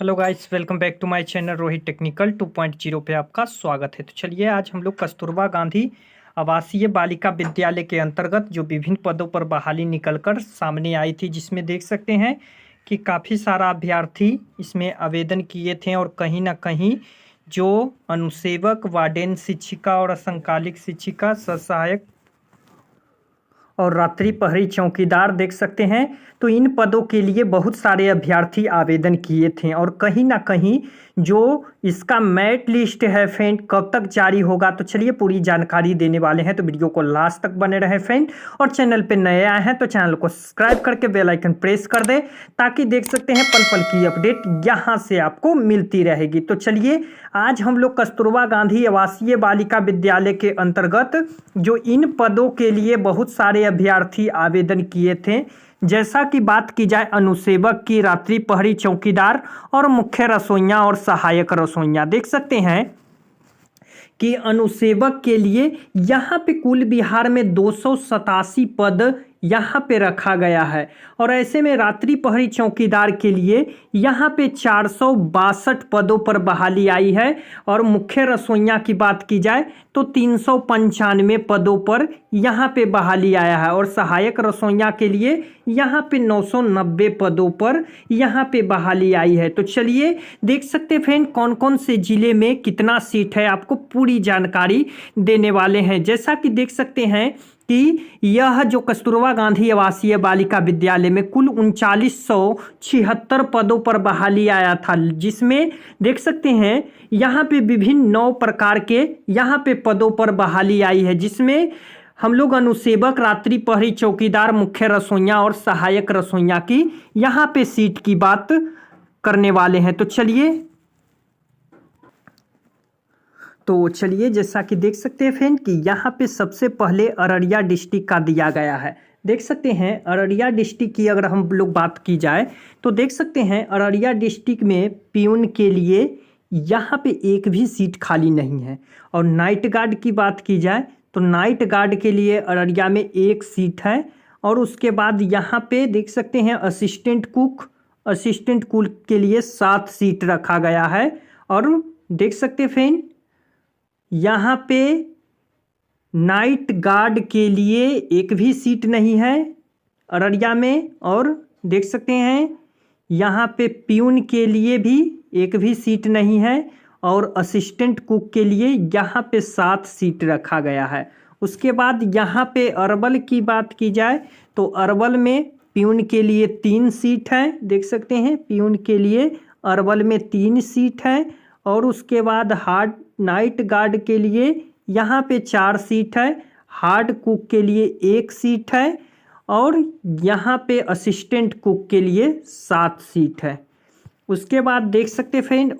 Hello guys, welcome back to my channel Rohit technical 2.0 पे आपका स्वागत है। तो चलिए आज हम लोग कस्तूरबा गांधी आवासीय बालिका विद्यालय के अंतर्गत जो विभिन्न पदों पर बहाली निकलकर सामने आई थी, जिसमें देख सकते हैं कि काफ़ी सारा अभ्यर्थी इसमें आवेदन किए थे और कहीं ना कहीं जो अनुसेवक, वार्डन शिक्षिका और असंकालिक शिक्षिका, सहायक और रात्रि प्रहरी चौकीदार देख सकते हैं। तो इन पदों के लिए बहुत सारे अभ्यर्थी आवेदन किए थे और कहीं ना कहीं जो इसका मेरिट लिस्ट है फ्रेंड कब तक जारी होगा, तो चलिए पूरी जानकारी देने वाले हैं। तो वीडियो को लास्ट तक बने रहे फ्रेंड, और चैनल पे नए आए हैं तो चैनल को सब्सक्राइब करके बेल आइकन प्रेस कर दे, ताकि देख सकते हैं पल पल की अपडेट यहाँ से आपको मिलती रहेगी। तो चलिए आज हम लोग कस्तूरबा गांधी आवासीय बालिका विद्यालय के अंतर्गत जो इन पदों के लिए बहुत सारे अभ्यर्थी आवेदन किए थे, जैसा कि बात की जाए अनुसेवक की, रात्रि प्रहरी चौकीदार और मुख्य रसोइया और सहायक रसोइया, देख सकते हैं कि अनुसेवक के लिए यहाँ पे कुल बिहार में 287 पद यहाँ पे रखा गया है। और ऐसे में रात्रि प्रहरी चौकीदार के लिए यहाँ पे 462 पदों पर बहाली आई है। और मुख्य रसोइया की बात की जाए तो 395 पदों पर यहाँ पे बहाली आया है। और सहायक रसोइया के लिए यहाँ पे 990 पदों पर यहाँ पे बहाली आई है। तो चलिए देख सकते हैं फ्रेंड कौन कौन से जिले में कितना सीट है, आपको पूरी जानकारी देने वाले हैं। जैसा कि देख सकते हैं कि यह जो कस्तूरबा गांधी आवासीय बालिका विद्यालय में कुल 3976 पदों पर बहाली आया था, जिसमें देख सकते हैं यहाँ पे विभिन्न 9 प्रकार के यहाँ पे पदों पर बहाली आई है, जिसमें हम लोग अनुसेवक, रात्रि प्रहरी चौकीदार, मुख्य रसोइया और सहायक रसोइया की यहाँ पे सीट की बात करने वाले हैं। तो चलिए जैसा कि देख सकते हैं फ्रेंड कि यहाँ पे सबसे पहले अररिया डिस्ट्रिक्ट का दिया गया है। देख सकते हैं अररिया डिस्ट्रिक्ट की अगर हम लोग बात की जाए तो देख सकते हैं अररिया डिस्ट्रिक्ट में पियून के लिए यहाँ पे एक भी सीट खाली नहीं है। और नाइट गार्ड की बात की जाए तो नाइट गार्ड के लिए अररिया में एक सीट है। और उसके बाद यहाँ पे देख सकते हैं असिस्टेंट कुक के लिए 7 सीट रखा गया है। और देख सकते हैं फ्रेंड यहाँ पे नाइट गार्ड के लिए एक भी सीट नहीं है अररिया में। और देख सकते हैं यहाँ पे पियून के लिए भी एक भी सीट नहीं है। और असिस्टेंट कुक के लिए यहाँ पे 7 सीट रखा गया है। उसके बाद यहाँ पे अरवल की बात की जाए तो अरवल में पियून के लिए 3 सीट है। देख सकते हैं पियून के लिए अरवल में 3 सीट है। और उसके बाद नाइट गार्ड के लिए यहाँ पे 4 सीट है। हार्ड कुक के लिए 1 सीट है। और यहाँ पे असिस्टेंट कुक के लिए 7 सीट है। उसके बाद देख सकते फ्रेंड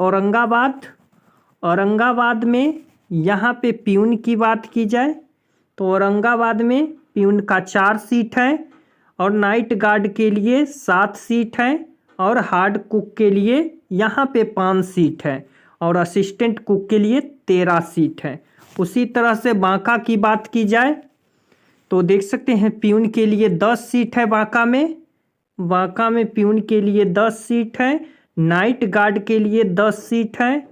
औरंगाबाद में यहाँ पे पियून की बात की जाए तो औरंगाबाद में पियून का 4 सीट है। और नाइट गार्ड के लिए 7 सीट है। और हार्ड कुक के लिए यहाँ पे 5 सीट है। और असिस्टेंट कुक के लिए 13 सीट है। उसी तरह से बांका की बात की जाए तो देख सकते हैं पियून के लिए 10 सीट है। बांका में पियून के लिए 10 सीट है। नाइट गार्ड के लिए 10 सीट है।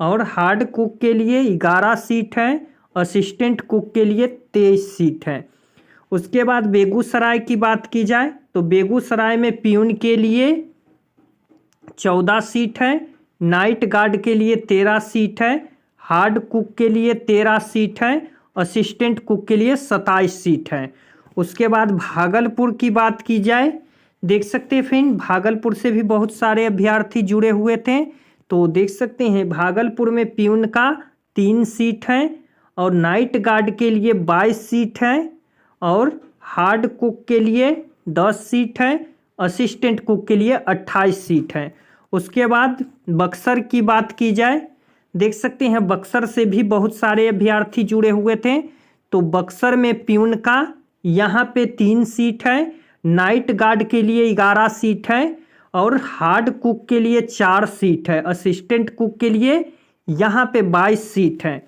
और हार्ड कुक के लिए 11 सीट है। असिस्टेंट कुक के लिए 23 सीट है। उसके बाद बेगूसराय की बात की जाए तो बेगूसराय में पियून के लिए 14 सीट है। नाइट गार्ड के लिए 13 सीट है। हार्ड कुक के लिए 13 सीट है। असिस्टेंट कुक के लिए 27 सीट है। उसके बाद भागलपुर की बात की जाए, देख सकते हैं फ्रेंड भागलपुर से भी बहुत सारे अभ्यर्थी जुड़े हुए थे। तो देख सकते हैं भागलपुर में पियून का 3 सीट है। और नाइट गार्ड के लिए 22 सीट है। और हार्ड कुक के लिए 10 सीट है। असिस्टेंट कुक के लिए 28 सीट है। उसके बाद बक्सर की बात की जाए, देख सकते हैं बक्सर से भी बहुत सारे अभ्यर्थी जुड़े हुए थे। तो बक्सर में पियून का यहाँ पे 3 सीट है। नाइट गार्ड के लिए 11 सीट है। और हार्ड कुक के लिए 4 सीट है। असिस्टेंट कुक के लिए यहाँ पे 22 सीट है।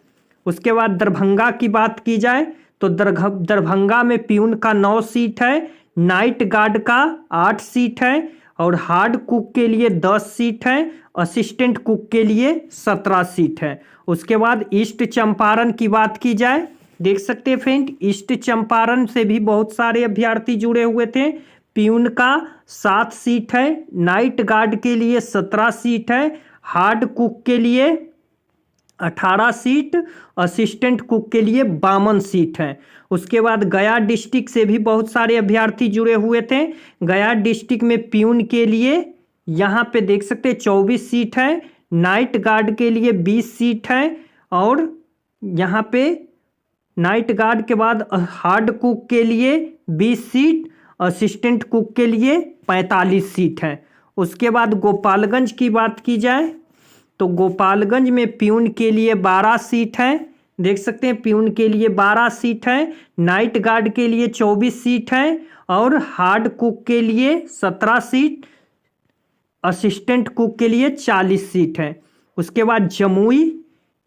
उसके बाद दरभंगा की बात की जाए तो दरभंगा में पियून का 9 सीट है। नाइट गार्ड का 8 सीट है। और हार्ड कुक के लिए 10 सीट है, असिस्टेंट कुक के लिए 17 सीट है। उसके बाद ईस्ट चंपारण की बात की जाए, देख सकते हैं फ्रेंड, ईस्ट चंपारण से भी बहुत सारे अभ्यर्थी जुड़े हुए थे। प्यून का 7 सीट है, नाइट गार्ड के लिए 17 सीट है, हार्ड कुक के लिए 18 सीट, असिस्टेंट कुक के लिए 52 सीट है। उसके बाद गया डिस्ट्रिक्ट से भी बहुत सारे अभ्यर्थी जुड़े हुए थे। गया डिस्ट्रिक्ट में प्यून के लिए यहाँ पे देख सकते हैं 24 सीट है, नाइट गार्ड के लिए 20 सीट है, और यहाँ पे नाइट गार्ड के बाद हार्ड कुक के लिए 20 सीट, असिस्टेंट कुक के लिए 45 सीट है। उसके बाद गोपालगंज की बात की जाए तो गोपालगंज में प्यून के लिए 12 सीट है, देख सकते हैं प्यून के लिए 12 सीट है, नाइट गार्ड के लिए 24 सीट है, और हार्ड कुक के लिए 17 सीट, असिस्टेंट कुक के लिए 40 सीट है। उसके बाद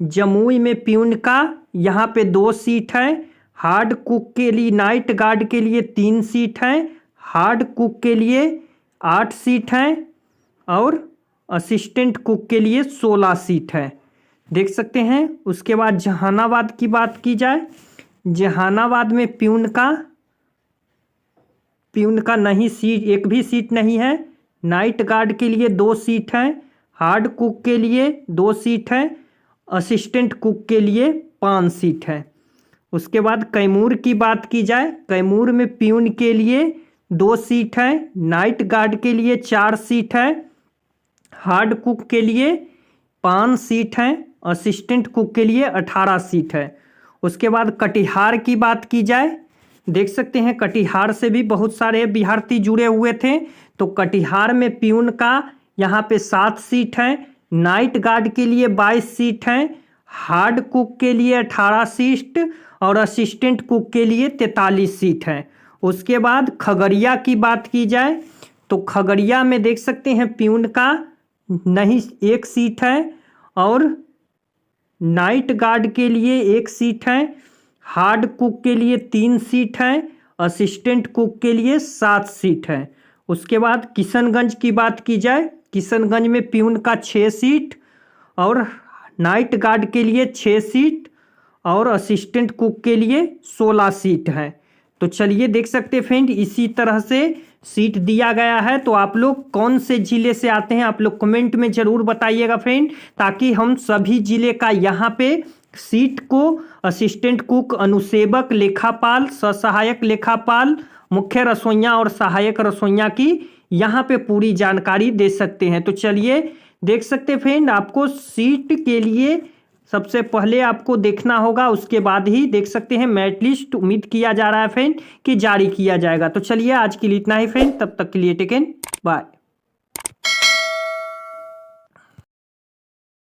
जमुई में प्यून का यहाँ पे 2 सीट है, हार्ड कुक के लिए नाइट गार्ड के लिए 3 सीट है, हार्ड कुक के लिए 8 सीट है, और असिस्टेंट कुक के लिए 16 सीट है, देख सकते हैं। उसके बाद जहानाबाद की बात की जाए, जहानाबाद में प्यून का नहीं सीट, एक भी सीट नहीं है, नाइट गार्ड के लिए 2 सीट है, हार्ड कुक के लिए 2 सीट है, असिस्टेंट कुक के लिए 5 सीट है। उसके बाद कैमूर की बात की जाए, कैमूर में प्यून के लिए 2 सीट है, नाइट गार्ड के लिए 4 सीट है, हार्ड कुक के लिए 5 सीट है, असिस्टेंट कुक के लिए 18 सीट है। उसके बाद कटिहार की बात की जाए, देख सकते हैं कटिहार से भी बहुत सारे अभ्यर्थी जुड़े हुए थे। तो कटिहार में प्यून का यहाँ पे 7 सीट है, नाइट गार्ड के लिए 22 सीट है, हार्ड कुक के लिए 18 सीट, और असिस्टेंट कुक के लिए 43 सीट है। उसके बाद खगड़िया की बात की जाए तो खगड़िया में देख सकते हैं प्यून का नहीं 1 सीट है, और नाइट गार्ड के लिए 1 सीट है, हार्ड कुक के लिए 3 सीट है, असिस्टेंट कुक के लिए 7 सीट है। उसके बाद किशनगंज की बात की जाए, किशनगंज में प्यून का 6 सीट, और नाइट गार्ड के लिए 6 सीट, और असिस्टेंट कुक के लिए 16 सीट है। तो चलिए देख सकते हैं फ्रेंड, इसी तरह से सीट दिया गया है। तो आप लोग कौन से ज़िले से आते हैं आप लोग कमेंट में ज़रूर बताइएगा फ्रेंड, ताकि हम सभी ज़िले का यहाँ पे सीट को असिस्टेंट कुक, अनुसेवक, लेखापाल, सहायक लेखापाल, मुख्य रसोइया और सहायक रसोइया की यहाँ पे पूरी जानकारी दे सकते हैं। तो चलिए देख सकते हैं फ्रेंड, आपको सीट के लिए सबसे पहले आपको देखना होगा, उसके बाद ही देख सकते हैं मेरिट लिस्ट उम्मीद किया जा रहा है फ्रेंड कि जारी किया जाएगा। तो चलिए आज के लिए इतना ही फ्रेंड, तब तक के लिए टेक केयर, बाय।